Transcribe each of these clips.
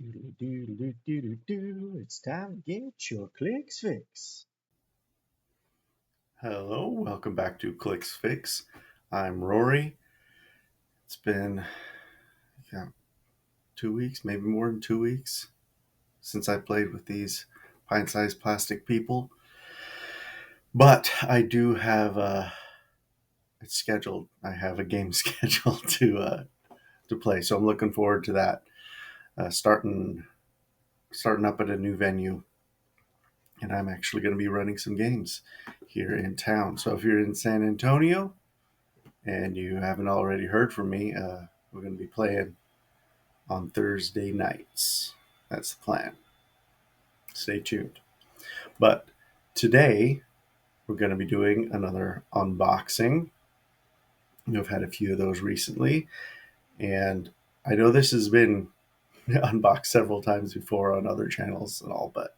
Doodle-doo-doo-doo-doo-doo. It's time to get your clicks fix. Hello, welcome back to Clicks Fix. I'm Rory. It's been 2 weeks, maybe more than 2 weeks, since I played with these pint-sized plastic people. But I do have it's scheduled. I have a game scheduled to play, so I'm looking forward to that. Starting up at a new venue, and I'm actually going to be running some games here in town. So if you're in San Antonio and you haven't already heard from me, we're going to be playing on Thursday nights. That's the plan. Stay tuned. But today we're going to be doing another unboxing. I've had a few of those recently, and I know this has been unboxed several times before on other channels and all, but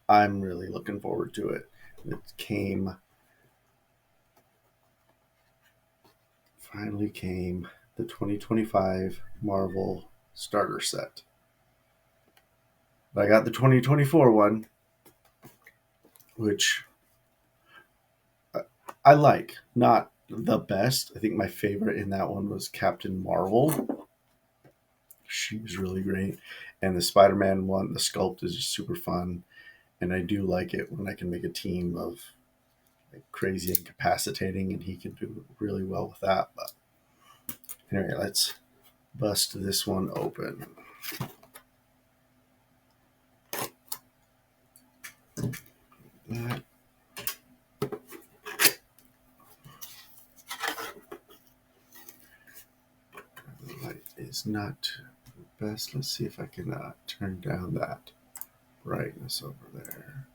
I'm really looking forward to it. Finally came the 2025 Marvel starter set. But I got the 2024 one, which I like. Not the best. I think my favorite in that one was Captain Marvel. She was really great. And the Spider-Man one, the sculpt is just super fun. And I do like it when I can make a team of crazy incapacitating, and he can do really well with that. But anyway, let's bust this one open. That light is not the best. Let's see if I can turn down that brightness over there.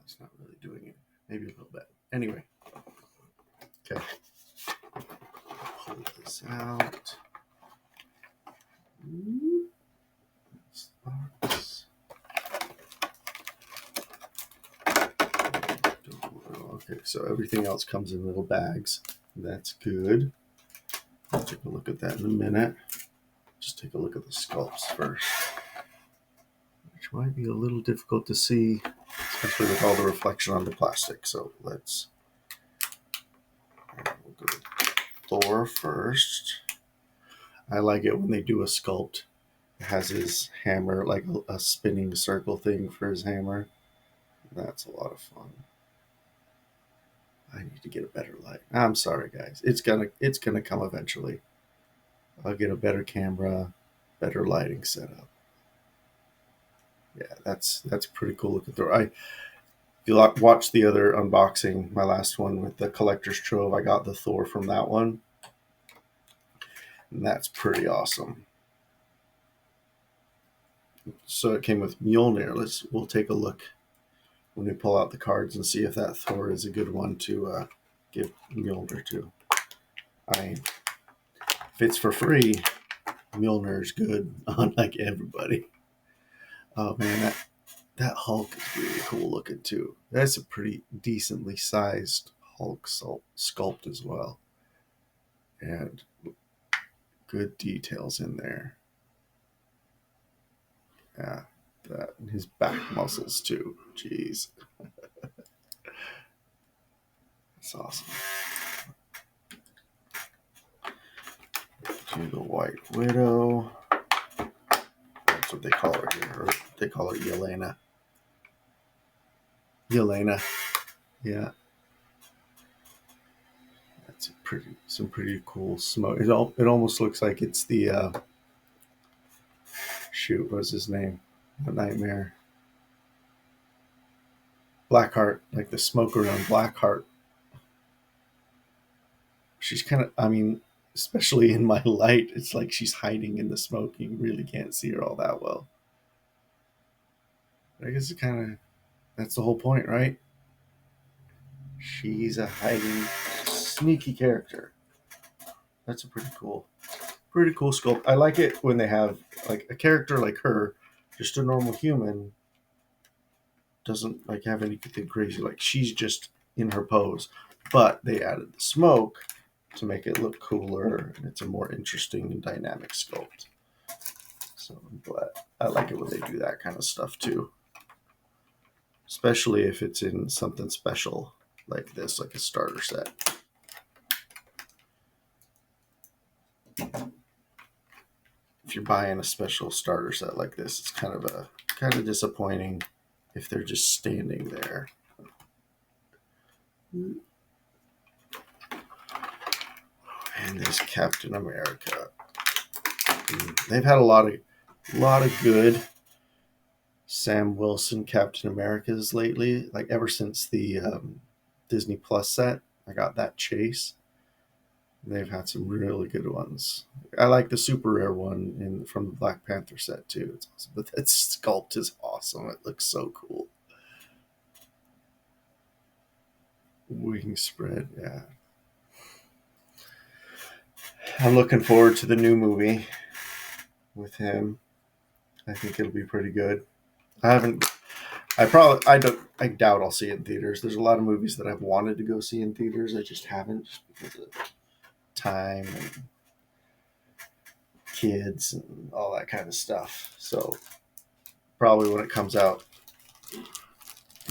It's not really doing it. Maybe a little bit. Anyway. Okay. Pull this out. Box. Okay, so everything else comes in little bags. That's good. I'll take a look at that in a minute. Just take a look at the sculpts first, which might be a little difficult to see, especially with all the reflection on the plastic. So we'll go to Thor first. I like it when they do a sculpt. It has his hammer, like a spinning circle thing for his hammer. That's a lot of fun. I need to get a better light. I'm sorry, guys. It's gonna come eventually. I'll get a better camera, better lighting setup. Yeah, that's pretty cool looking through. If you watch the other unboxing, my last one with the collector's trove, I got the Thor from that one, and that's pretty awesome. So it came with Mjolnir. We'll take a look when we pull out the cards and see if that Thor is a good one to give Mjolnir to. I mean, if it's for free, Mjolnir's good on like everybody. Oh man, that Hulk is really cool looking too. That's a pretty decently sized Hulk sculpt as well, and good details in there. Yeah, that and his back muscles too. Jeez, that's awesome. To the White Widow. That's what they call her here. They call her Yelena. Yelena. Yeah. That's some pretty cool smoke. It almost looks like it's the shoot, what's his name? The Nightmare. Blackheart, like the smoke around Blackheart. She's kind of, I mean, especially in my light, it's like she's hiding in the smoke. You really can't see her all that well. But I guess it kind of, that's the whole point, right? She's a hiding, sneaky character. That's a pretty cool sculpt. I like it when they have like a character like her, just a normal human, doesn't like have anything crazy. Like she's just in her pose, but they added the smoke to make it look cooler, and it's a more interesting and dynamic sculpt. So I'm glad. I like it when they do that kind of stuff too, especially if it's in something special like this, like a starter set. If you're buying a special starter set like this, it's kind of disappointing if they're just standing there. And this Captain America. They've had a lot of good Sam Wilson Captain Americas lately. Like ever since the Disney Plus set, I got that chase. They've had some really good ones. I like the super rare one from the Black Panther set too. It's awesome. But that sculpt is awesome. It looks so cool. Wing spread, yeah. I'm looking forward to the new movie with him. I think it'll be pretty good. I doubt I'll see it in theaters. There's a lot of movies that I've wanted to go see in theaters. I just haven't, just because of time and kids and all that kind of stuff. So probably when it comes out,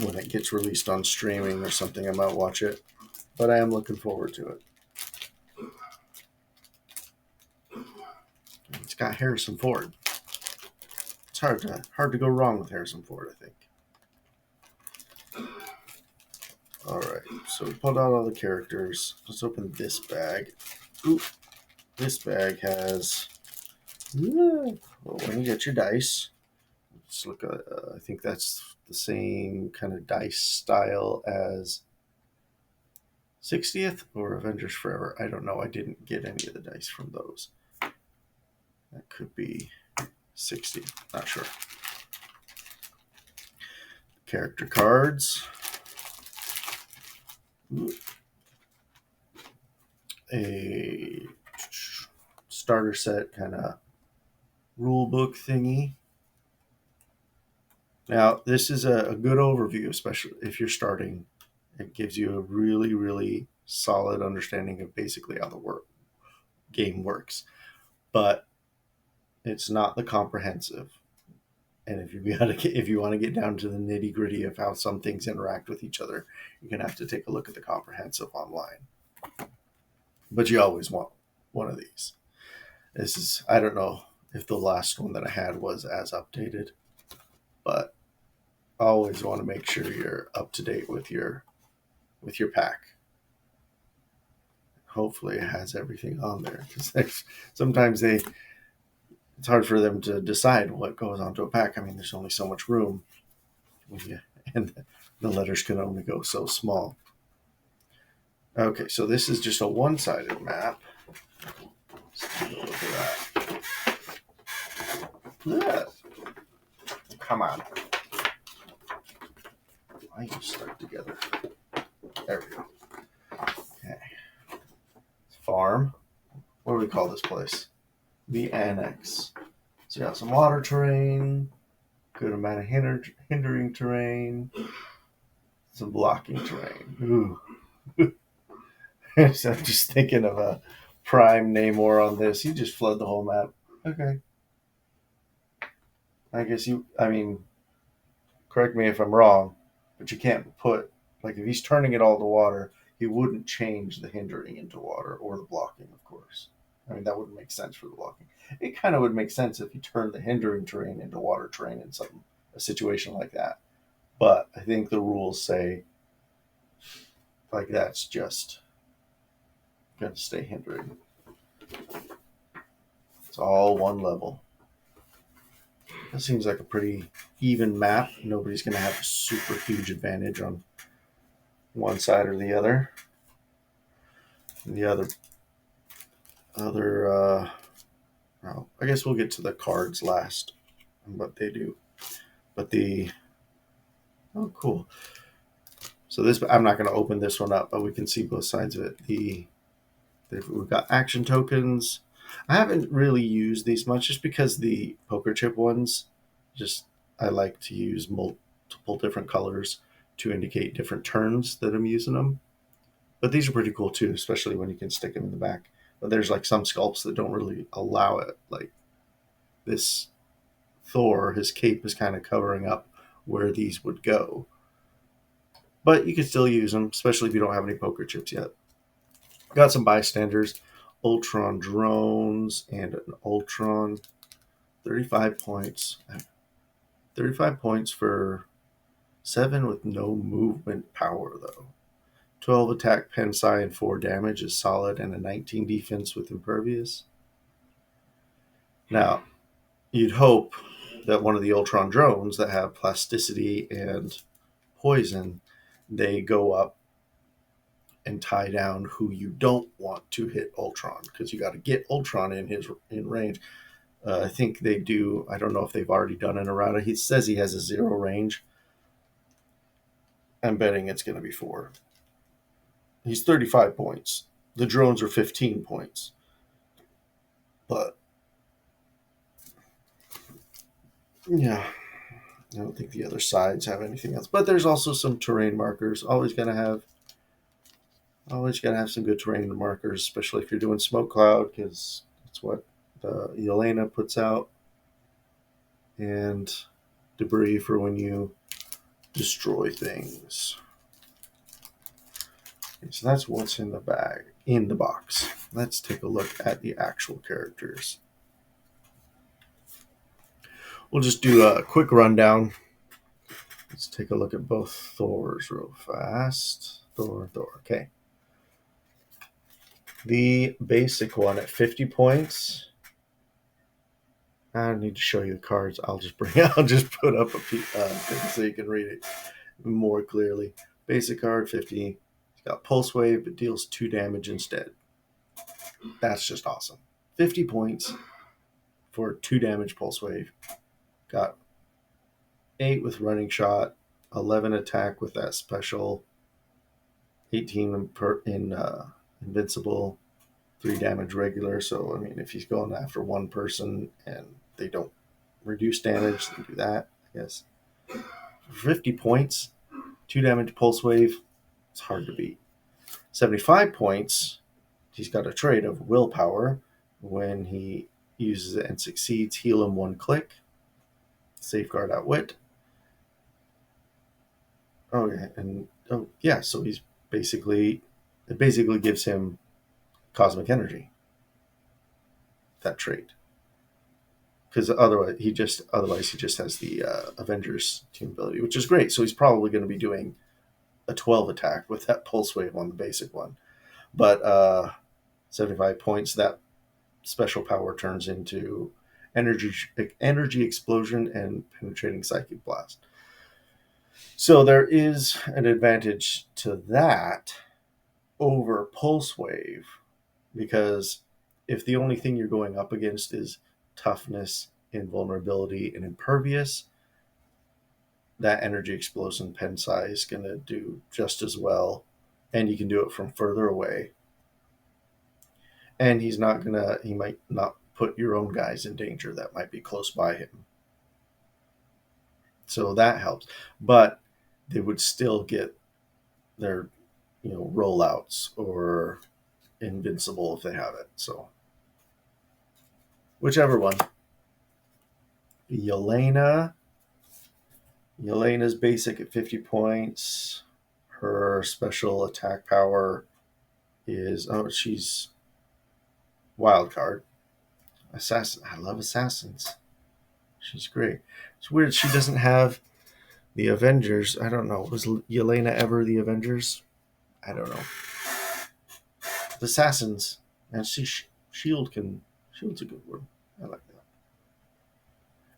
when it gets released on streaming or something, I might watch it. But I am looking forward to it. It's got Harrison Ford. It's hard to go wrong with Harrison Ford, I think. All right, so we pulled out all the characters. Let's open this bag. Ooh, this bag has. Well, when you get your dice, let's look at. I think that's the same kind of dice style as 60th or Avengers Forever. I don't know. I didn't get any of the dice from those. That could be 60. Not sure. Character cards. A starter set kind of rule book thingy. Now, this is a good overview, especially if you're starting. It gives you a really, really solid understanding of basically how the game works. But it's not the comprehensive. And if you want to get down to the nitty gritty of how some things interact with each other, you're going to have to take a look at the comprehensive online. But you always want one of these. I don't know if the last one that I had was as updated, but I always want to make sure you're up to date with your pack. Hopefully it has everything on there, because sometimes it's hard for them to decide what goes onto a pack. I mean, there's only so much room, and the letters can only go so small. Okay, so this is just a one-sided map. Let's take a look at that. Come on. Why you stuck together? There we go. Okay. Farm. What do we call this place? The Annex. So you got some water terrain, good amount of hindering terrain, some blocking terrain. Ooh. So I'm just thinking of a prime Namor on this. You just flood the whole map. Okay. I guess correct me if I'm wrong, but you can't put, like, if he's turning it all to water, he wouldn't change the hindering into water, or the blocking, of course. I mean, that wouldn't make sense for the blocking. It kind of would make sense if you turned the hindering terrain into water terrain in a situation like that. But I think the rules say, like, that's just going to stay hindering. It's all one level. That seems like a pretty even map. Nobody's going to have a super huge advantage on one side or the other. And the well, I guess we'll get to the cards last and what they do. But oh, cool. So I'm not going to open this one up, but we can see both sides of it. We've got action tokens. I haven't really used these much, just because the poker chip ones, I like to use multiple different colors to indicate different turns that I'm using them. But these are pretty cool too, especially when you can stick them in the back. But there's like some sculpts that don't really allow it. Like this Thor, his cape is kind of covering up where these would go. But you can still use them, especially if you don't have any poker chips yet. Got some bystanders, Ultron drones, and an Ultron. 35 points. 35 points for 7 with no movement power, though. 12 attack, pen psi, and 4 damage is solid, and a 19 defense with impervious. Now, you'd hope that one of the Ultron drones that have plasticity and poison, they go up and tie down who you don't want to hit Ultron, because you got to get Ultron in range. I think they do. I don't know if they've already done an errata. He says he has a 0 range. I'm betting it's going to be 4. He's 35 points. The drones are 15 points. But yeah, I don't think the other sides have anything else. But there's also some terrain markers. Always gotta have some good terrain markers, especially if you're doing smoke cloud, because that's what the Yelena puts out, and debris for when you destroy things. Okay, so that's what's in the box. Let's take a look at the actual characters. We'll just do a quick rundown. Let's take a look at both Thors real fast. Thor. Okay. The basic one at 50 points. I don't need to show you the cards. I'll just put up a thing so you can read it more clearly. Basic card 50. It's got pulse wave, but deals 2 damage instead. That's just awesome. 50 points for 2 damage pulse wave. Got 8 with running shot, 11 attack with that special, 18 in invincible, 3 damage regular. So I mean, if he's going after one person and they don't reduce damage, then do that, I guess. 50 points, 2 damage pulse wave. It's hard to beat. 75 points. He's got a trait of willpower. When he uses it and succeeds, heal him 1 click. Safeguard outwit. Oh yeah, and so it basically gives him cosmic energy. That trait. Because otherwise he just has the Avengers team ability, which is great. So he's probably going to be doing a 12 attack with that pulse wave on the basic one. But 75 points, that special power turns into energy explosion and penetrating psychic blast. So there is an advantage to that over pulse wave, because if the only thing you're going up against is toughness, invulnerability, and impervious, that energy explosion pen psi is going to do just as well, and you can do it from further away. And he might not put your own guys in danger that might be close by him. So that helps. But they would still get their, rollouts or invincible if they have it. So whichever one. Yelena's basic at 50 points. Her special attack power is she's wild card. Assassin. I love assassins. She's great. It's weird she doesn't have the Avengers. I don't know. Was Yelena ever the Avengers? I don't know. The assassins. And Shield's a good one. I like that.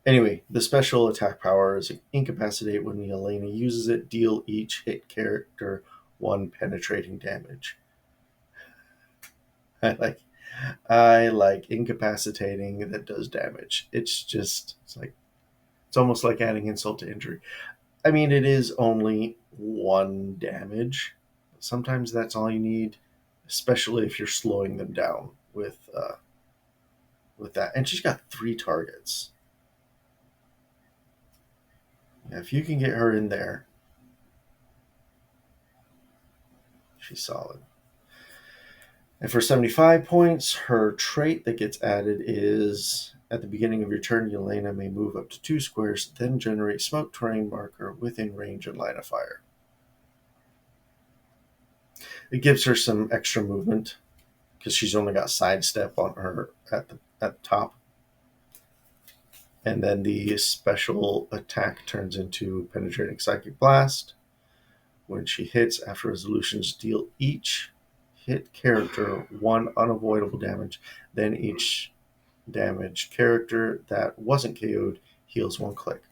Anyway, the special attack power is incapacitate. When Yelena uses it, deal each hit character 1 penetrating damage. I like incapacitating that does damage. It's almost like adding insult to injury. I mean, it is only 1 damage. Sometimes that's all you need, especially if you're slowing them down with that. And she's got 3 targets. If you can get her in there, she's solid. And for 75 points, her trait that gets added is at the beginning of your turn, Yelena may move up to 2 squares, then generate smoke terrain marker within range and line of fire. It gives her some extra movement because she's only got sidestep on her at the top. And then the special attack turns into penetrating psychic blast. When she hits, after resolutions, deal each hit character 1 unavoidable damage. Then each damaged character that wasn't KO'd heals 1 click.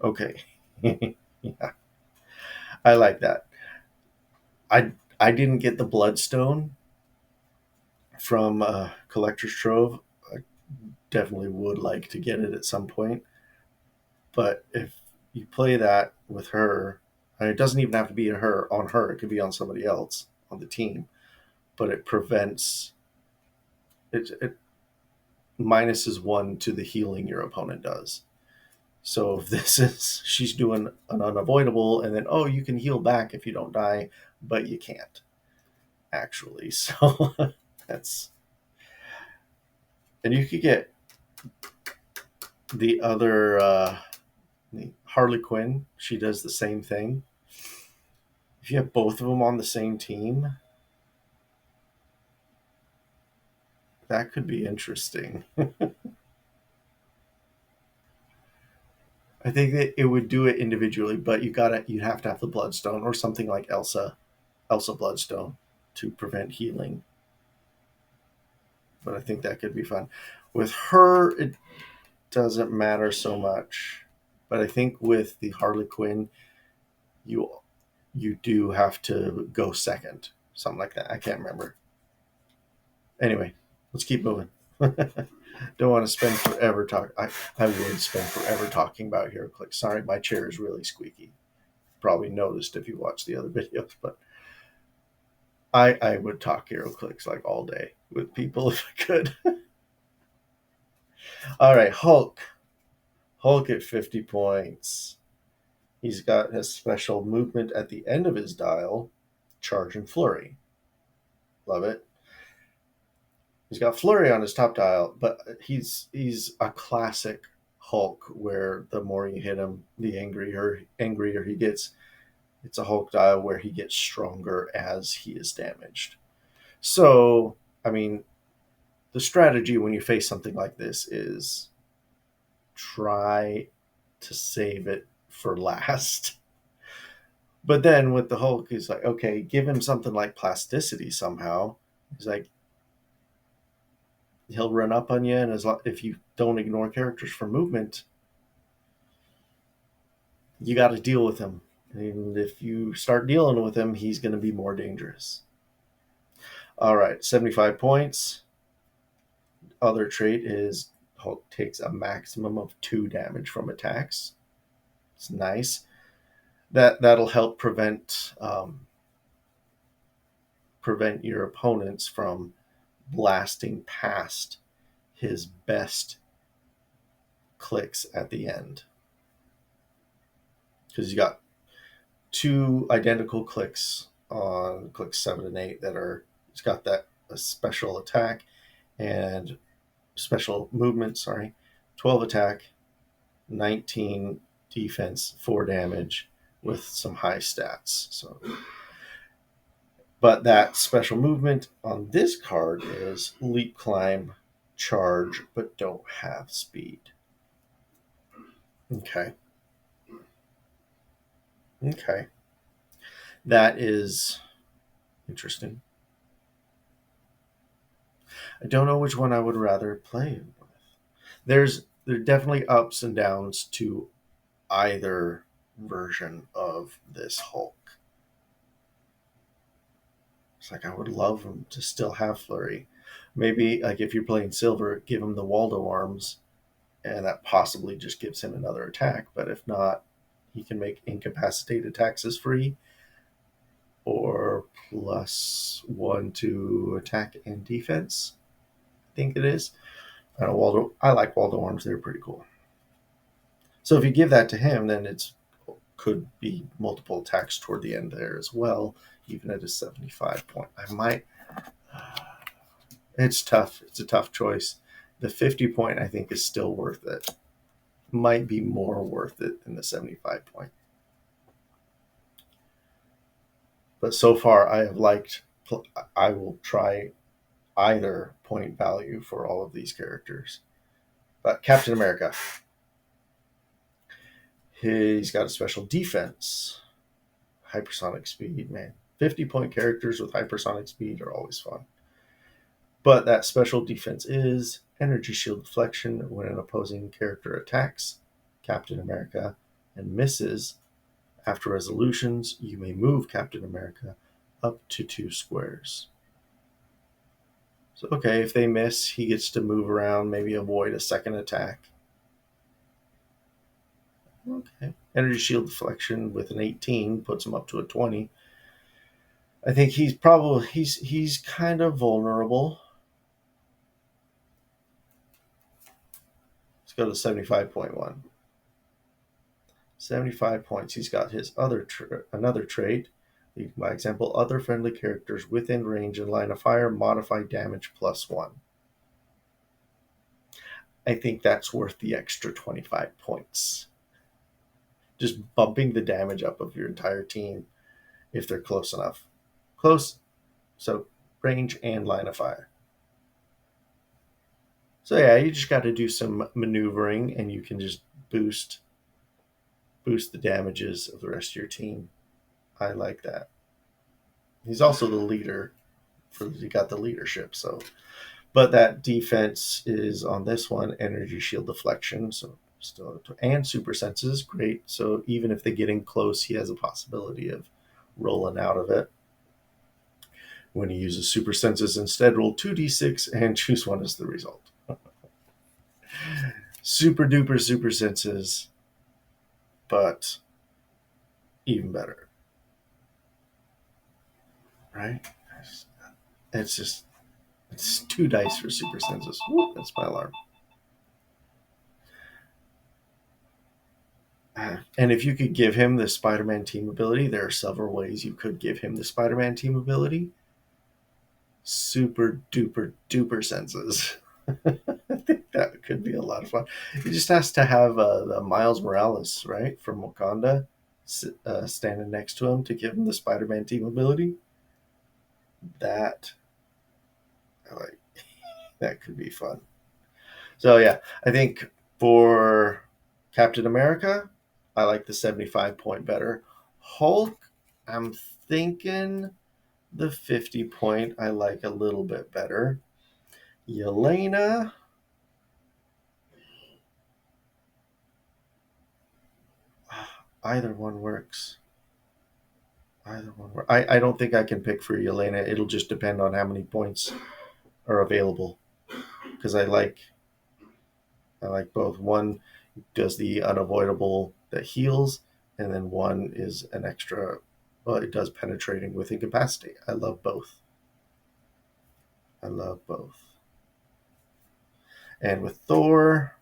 Okay. Yeah, I like that. I didn't get the Bloodstone from Collector's Trove. I definitely would like to get it at some point. But if you play that with her, and it doesn't even have to be her on her, it could be on somebody else on the team. But it prevents it minuses 1 to the healing your opponent does. So if this is she's doing an unavoidable, and then you can heal back if you don't die, but you can't actually. So that's and you could get the other Harley Quinn. She does the same thing. If you have both of them on the same team, that could be interesting. I think that it would do it individually, but you have to have the Bloodstone or something like Elsa Bloodstone to prevent healing. But I think that could be fun. With her, it doesn't matter so much. But I think with the Harley Quinn, you you do have to go second, something like that. I can't remember. Anyway, let's keep moving. Don't want to spend forever talking. I would spend forever talking about Heroclix. Sorry, my chair is really squeaky. Probably noticed if you watched the other videos, but I would talk Heroclix like all day with people if I could. All right, Hulk. Hulk at 50 points. He's got his special movement at the end of his dial, Charge and Flurry. Love it. He's got Flurry on his top dial, but he's a classic Hulk where the more you hit him, the angrier he gets. It's a Hulk dial where he gets stronger as he is damaged. So, I mean, the strategy when you face something like this is try to save it for last. But then with the Hulk, he's like, okay, give him something like plasticity somehow. He's like, he'll run up on you, and if you don't ignore characters for movement, you got to deal with him. And if you start dealing with him, he's going to be more dangerous. All right, 75 points. Other trait is Hulk takes a maximum of 2 damage from attacks. It's nice. That'll help prevent your opponents from blasting past his best clicks at the end, because you got 2 identical clicks on clicks 7 and 8 that are it's got that a special attack and special movement. 12 attack, 19 defense, 4 damage with some high stats. So, but that special movement on this card is leap, climb, charge, but don't have speed. Okay. That is interesting. I don't know which one I would rather play with. There are definitely ups and downs to either version of this Hulk. It's like I would love him to still have Flurry. Maybe like if you're playing silver, give him the Waldo arms, and that possibly just gives him another attack. But if not, he can make incapacitate attacks as free, or +1 to attack and defense. I think it is. I like Waldo arms; they're pretty cool. So if you give that to him, then it's could be multiple attacks toward the end there as well, even at a 75 point. It's tough. It's a tough choice. The 50 point, I think, is still worth it. Might be more worth it than the 75 point. But so far, I have liked. I will try either point value for all of these characters. But Captain America, he's got a special defense, hypersonic speed. Man, 50-point characters with hypersonic speed are always fun. But that special defense is energy shield deflection when an opposing character attacks Captain America and misses. After resolutions, you may move Captain America up to 2 squares. So, okay, if they miss, he gets to move around, maybe avoid a second attack. Okay. Energy shield deflection with an 18 puts him up to a 20. I think he's kind of vulnerable. Let's go to 75.1. 75 points. He's got his another trait. By example, other friendly characters within range and line of fire modify damage +1. I think that's worth the extra 25 points. Just bumping the damage up of your entire team if they're close enough. Close, so range and line of fire. So yeah, you just got to do some maneuvering and you can just boost the damages of the rest of your team. I like that. He's also the leader. He got the leadership, so. But that defense is on this one energy shield deflection, so still, and super senses, great. So even if they get in close, he has a possibility of rolling out of it. When he uses super senses instead, roll 2d6 and choose one as the result. Super duper super senses, but even better, right? It's just it's 2 dice for super senses. Whoop, that's my alarm. And if you could give him the Spider-Man team ability, there are several ways you could give him the Spider-Man team ability. Super duper duper senses. I think that could be a lot of fun. He just has to have the Miles Morales, right, from Wakanda, standing next to him to give him the Spider-Man team ability. That, I like, that could be fun. So yeah, I think for Captain America, I like the 75 point better. Hulk, I'm thinking the 50 point I like a little bit better. Yelena, either one works. Either one works. I don't think I can pick for Yelena. It'll just depend on how many points are available. Because I like both. One does the unavoidable that heals, and then one is an extra. Well, it does penetrating with incapacity. I love both. I love both. And with Thor,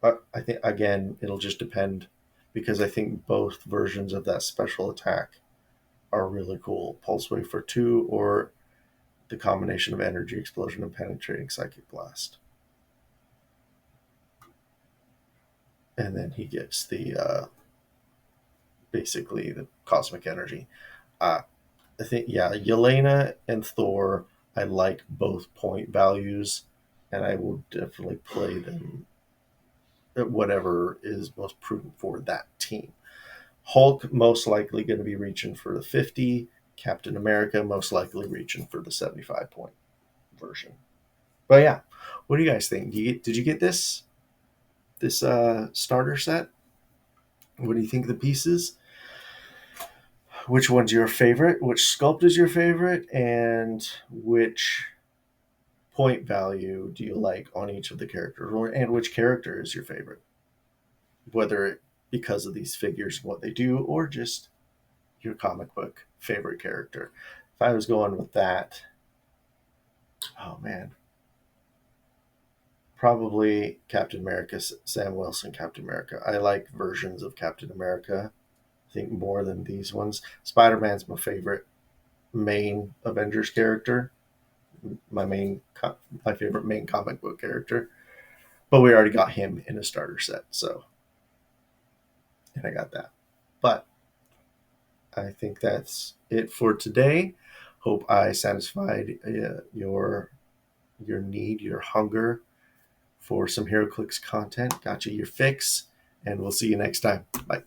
I think again it'll just depend because I think both versions of that special attack are really cool. Pulse wave for 2 or the combination of energy explosion and penetrating psychic blast. And then he gets the basically the cosmic energy. I think Yelena and Thor. I like both point values, and I will definitely play them at whatever is most prudent for that team. Hulk most likely going to be reaching for the 50. Captain America most likely reaching for the 75 point version. But yeah, what do you guys think? Did you get this starter set? What do you think of the pieces? Which one's your favorite? Which sculpt is your favorite? And which point value do you like on each of the characters? And which character is your favorite? Whether because of these figures and what they do, or just your comic book favorite character. If I was going with that, oh man, probably Captain America, Sam Wilson, Captain America. I like versions of Captain America, I think, more than these ones. Spider Man's my favorite. main Avengers character, my main, my favorite main comic book character. But we already got him in a starter set, so and I got that. But I think that's it for today. Hope I satisfied your need, your hunger for some HeroClix content. Got you your fix, and we'll see you next time. Bye.